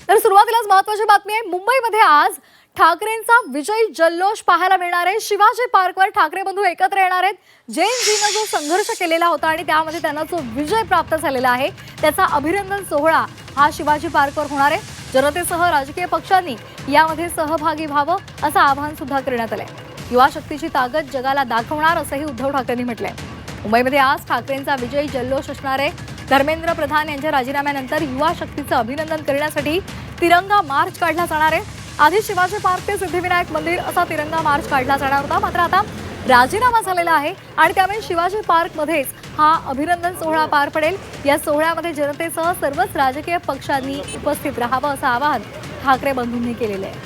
तर सुरुवातीलाच महत्त्वाची बातमी आहे। मुंबईमध्ये आज ठाकरेंचा विजयी जल्लोष पाहायला मिळणार आहे। शिवाजी पार्कवर ठाकरे बंधू एकत्र येणार आहेत। जैन जीनं जो संघर्ष केलेला होता आणि त्यामध्ये त्यांना जो विजय प्राप्त झालेला आहे त्याचा अभिनंदन सोहळा हा शिवाजी पार्कवर होणार आहे। जनतेसह राजकीय पक्षांनी यामध्ये सहभागी व्हावं असं आवाहन सुद्धा करण्यात आलंय। युवा शक्तीची ताकद जगाला दाखवणार असंही उद्धव ठाकरेंनी म्हटलंय। मुंबईमध्ये आज ठाकरेंचा विजयी जल्लोष असणार आहे। धर्मेंद्र प्रधान यांच्या राजीनाम्यानंतर युवा शक्तीचं अभिनंदन करण्यासाठी तिरंगा मार्च काढला जाणार आहे। आधी शिवाजी पार्क ते सिद्धिविनायक मंदिर असा तिरंगा मार्च काढला जाणार होता, मात्र आता राजीनामा झालेला आहे आणि त्यामुळे शिवाजी पार्कमध्येच हा अभिनंदन सोहळा पार पडेल। या सोहळ्यामध्ये जनतेसह सर्वच राजकीय पक्षांनी उपस्थित राहावं असं आवाहन ठाकरे बंधूंनी केलेलं आहे।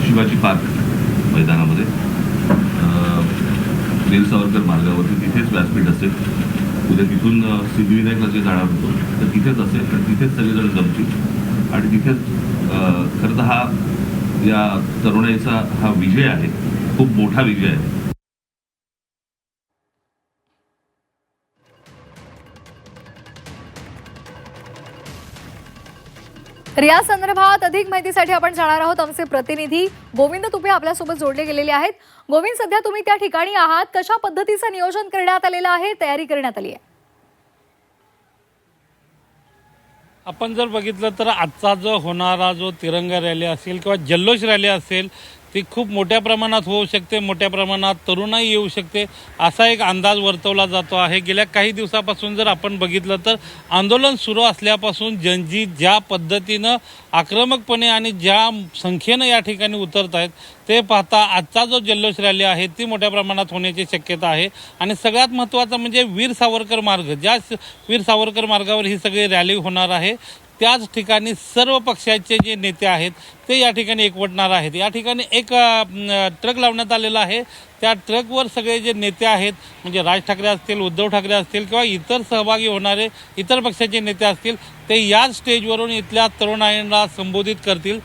शिवाजी पार्क मैदानामध्ये वीर सावरकर मार्गावरती तिथेच व्यासपीठ असेल। उद्या तिथून सिद्धिविनायकला जे जाणार होतो तर तिथेच असेल, तर तिथेच सगळेजण जमतील आणि तिथेच खरं तर हा या तरुणाईचा हा विजय आहे, खूप मोठा विजय आहे। तर या संदर्भात अधिक माहितीसाठी आपण जाणार आहोत। आमचे प्रतिनिधी गोविंद तुपे आपल्यासोबत जोडले गेलेले आहेत। गोविंद, सध्या तुम्ही त्या ठिकाणी आहात, कशा पद्धतीचं नियोजन करण्यात आलेलं आहे, तयारी करण्यात आली आहे? आपण जर बघितलं तर आजचा जो होणारा जो तिरंगा रॅली असेल किंवा जल्लोष रॅली असेल ती खूप मोठ्या प्रमाणात होऊ शकते, मोठ्या प्रमाणात तरुणाई येऊ शकते असा एक अंदाज वर्तवला जातो आहे। गेल्या काही दिवसापासून जर आपण बघितलं तर आंदोलन सुरू असल्यापासून जनजी ज्या पद्धतीनं आक्रमकपणे आणि ज्या संख्येनं या ठिकाणी उतरत आहेत ते पाहता आजचा जो जल्लोष रॅली आहे ती मोठ्या प्रमाणात होण्याची शक्यता आहे। आणि सगळ्यात महत्त्वाचं म्हणजे वीर सावरकर मार्ग, ज्या वीर सावरकर मार्गावर ही सगळी रॅली होणार आहे त्याच ठिकाणी सर्व पक्षाचे जे नेते आहेत ते या ठिकाणी एकवटणार आहेत। या ठिकाणी एक ट्रक लावण्यात आलेला आहे, त्या ट्रकवर सगळे जे नेते आहेत म्हणजे राज ठाकरे असतील, उद्धव ठाकरे असतील किंवा इतर सहभागी होणारे इतर पक्षाचे नेते असतील ते याच स्टेजवरून इथल्या तरुणाईंना संबोधित करतील।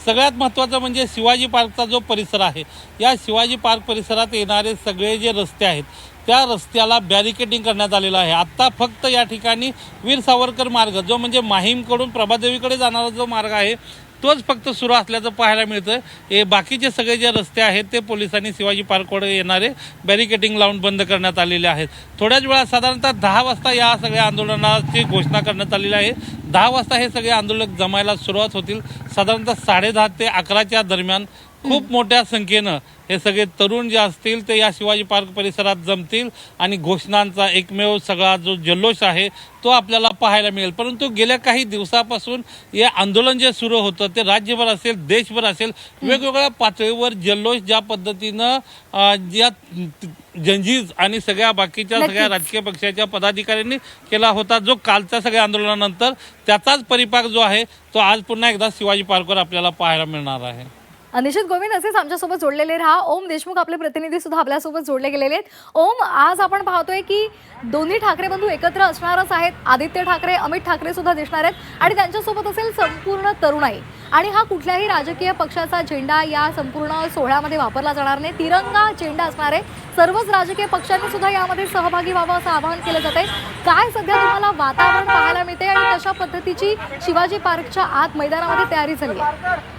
सगळ्यात महत्त्वाचं म्हणजे शिवाजी पार्कचा जो परिसर आहे या शिवाजी पार्क परिसरात येणारे सगळे जे रस्ते आहेत त्या रस्त्याला बॅरिकेडिंग करण्यात आलेलं आहे। आत्ता फक्त या ठिकाणी वीर सावरकर मार्ग जो म्हणजे माहीमकडून प्रभादेवीकडे जाणारा जो मार्ग आहे तोच फक्त सुरू असल्याचं पाहायला मिळतं। हे बाकीचे सगळे जे रस्ते आहेत ते पोलिसांनी शिवाजी पार्ककडे येणारे बॅरिकेडिंग लावून बंद करण्यात आलेले आहेत। थोड्याच वेळात साधारणतः 10 वाजता या सगळ्या आंदोलनाची घोषणा करण्यात आलेली आहे। 10 वाजता हे सगळे आंदोलक जमायला सुरुवात होतील। साधारणतः 10:30 ते 11च्या दरम्यान खूप मोठ्या संख्येनं हे सगळे तरुण जे असतील ते या शिवाजी पार्क परिसरात जमतील आणि घोषणांचा एकमेव सगळा जो जल्लोष आहे तो आपल्याला पाहायला मिळेल। परंतु गेल्या काही दिवसापासून हे आंदोलन जे सुरू होतं ते राज्यभर असेल, देशभर असेल, वेगवेगळ्या पातळीवर जल्लोष ज्या पद्धतीनं ज्या जनजीज आणि सगळ्या बाकीच्या सगळ्या राजकीय पक्षाच्या पदाधिकाऱ्यांनी केला होता जो कालच्या सगळ्या आंदोलनानंतर त्याचाच परिपाक जो आहे तो आज पुन्हा एकदा शिवाजी पार्कवर आपल्याला पाहायला मिळणार आहे। निश्चित गोविंद, असेच आमच्यासोबत जोडलेले राहा। ओम देशमुख आपले प्रतिनिधी सुद्धा आपल्यासोबत जोडले गेलेले आहेत। ओम, आज आपण पाहतोय की दोन्ही ठाकरे बंधू एकत्र असणारच आहेत। आदित्य ठाकरे, अमित ठाकरे सुद्धा दिसणार आहेत आणि त्यांच्यासोबत असेल संपूर्ण तरुणाई। आणि हा कुठल्याही राजकीय पक्षाचा झेंडा या संपूर्ण सोहळ्यामध्ये वापरला जाणार नाही, तिरंगा झेंडा असणार आहे। सर्वच राजकीय पक्षांनी सुद्धा यामध्ये सहभागी व्हावं असं आवाहन केलं जात आहे। काय सध्या तुम्हाला वातावरण पाहायला मिळते आणि कशा पद्धतीची शिवाजी पार्कच्या आत मैदानामध्ये तयारी झाली आहे?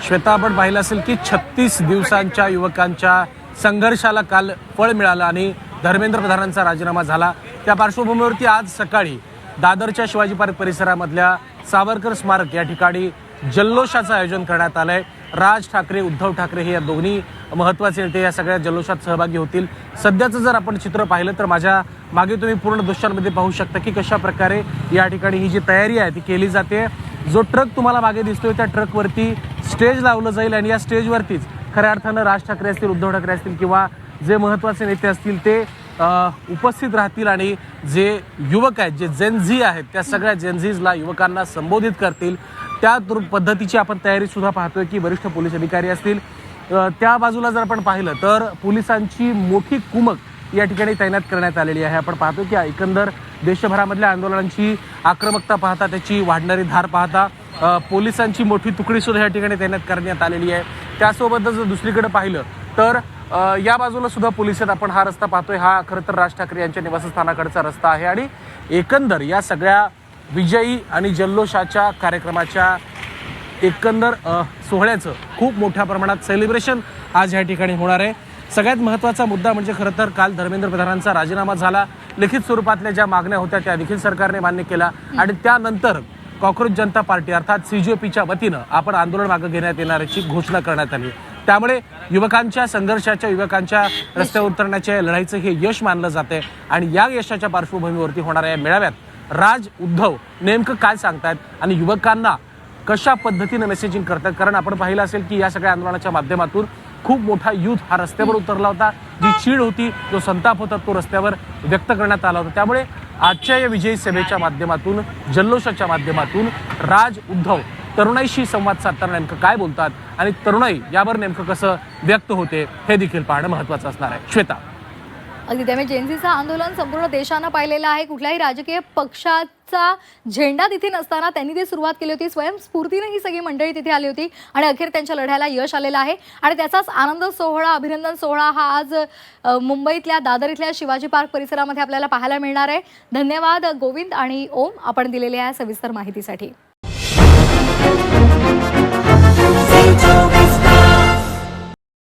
श्वेता, आपण पाहिलं असेल की 36 दिवसांच्या युवकांच्या संघर्षाला काल फळ मिळालं आणि धर्मेंद्र प्रधानांचा राजीनामा झाला। त्या पार्श्वभूमीवरती आज सकाळी दादरच्या शिवाजी पार्क परिसरामधल्या सावरकर स्मारक या ठिकाणी जल्लोषाचं आयोजन करण्यात आलंय। राज ठाकरे, उद्धव ठाकरे हे या दोन्ही महत्त्वाचे नेते या सगळ्या जल्लोषात सहभागी होतील। सध्याचं जर आपण चित्र पाहिलं तर माझ्या मागे तुम्ही पूर्ण दृश्यांमध्ये पाहू शकता की कशा प्रकारे या ठिकाणी ही जी तयारी आहे ती केली जाते। जो ट्रक तुम्हाला मागे दिसतोय त्या ट्रकवरती स्टेज लावलं जाईल आणि या स्टेजवरतीच खऱ्या अर्थानं राज ठाकरे असतील, उद्धव ठाकरे असतील किंवा जे महत्त्वाचे नेते असतील ते उपस्थित राहतील आणि जे युवक आहेत, जे जेनझी आहेत, त्या सगळ्या जेनझीजला, युवकांना संबोधित करतील। त्या पद्धतीची आपण तयारी सुद्धा पाहतोय की वरिष्ठ पोलीस अधिकारी असतील, त्या बाजूला जर आपण पाहिलं तर पोलिसांची मोठी कुमक या ठिकाणी तैनात करण्यात आलेली आहे. आपण पाहतो की एकंदर देशभरामधल्या आंदोलनांची आक्रमकता पाहता, त्याची वाढणारी धार पाहता पोलिसांची मोठी तुकडी सुद्धा या ठिकाणी तैनात करण्यात आलेली आहे. त्यासोबतच जर दुसरीकडे पाहिलं तर या बाजूला सुद्धा पोलीस आहेत. आपण हा रस्ता पाहतोय, हा खरं तर राज ठाकरे यांच्या निवासस्थानाकडचा रस्ता आहे आणि एकंदर या सगळ्या विजयी आणि जल्लोषाच्या कार्यक्रमाच्या एकंदर सोहळ्याचं खूप मोठ्या प्रमाणात सेलिब्रेशन आज या ठिकाणी होणार आहे. सगळ्यात महत्त्वाचा मुद्दा म्हणजे खरं तर काल धर्मेंद्र प्रधानांचा राजीनामा झाला. लिखित स्वरूपातल्या ज्या मागण्या होत्या त्या देखील सरकारने मान्य केल्या आणि त्यानंतर कॉक्रोच जनता पार्टी अर्थात CJPच्या वतीनं आपण आंदोलन मागे घेण्यात येण्याची घोषणा करण्यात आली. त्यामुळे युवकांच्या संघर्षाच्या, युवकांच्या रस्त्यावर उतरण्याच्या लढाईचं हे यश मानलं जाते आणि या यशाच्या पार्श्वभूमीवरती होणाऱ्या या मेळाव्यात राज उद्धव नेमकं काय सांगतायत आणि युवकांना कशा पद्धतीनं मेसेजिंग करतात. कारण आपण पाहिलं असेल की या सगळ्या आंदोलनाच्या माध्यमातून खूप मोठा युथ हा रस्त्यावर उतरला होता. जी चीड होती, जो संताप होता, तो रस्त्यावर व्यक्त करण्यात आला होता. त्यामुळे आजच्या या विजयी सभेच्या माध्यमातून, जल्लोषाच्या माध्यमातून राज उद्धव तरुणाईशी संवाद साधताना नेमकं काय बोलतात आणि तरुणाई यावर नेमकं कसं व्यक्त होते हे देखील पाहणं महत्त्वाचं असणार आहे. श्वेता. अगदी त्यामुळे जेनझीचं आंदोलन संपूर्ण देशानं पाहिलेलं आहे. कुठल्याही राजकीय पक्षाचा झेंडा तिथे नसताना त्यांनी ती सुरुवात केली होती. स्वयंस्फूर्तीने ही सगळी मंडळी तिथे आली होती आणि अखेर त्यांच्या लढ्याला यश आलेलं आहे आणि त्याचाच आनंद सोहळा, अभिनंदन सोहळा हा आज मुंबईतल्या दादर इथल्या शिवाजी पार्क परिसरामध्ये आपल्याला पाहायला मिळणार आहे. धन्यवाद गोविंद आणि ओम, आपण दिलेल्या या सविस्तर माहितीसाठी.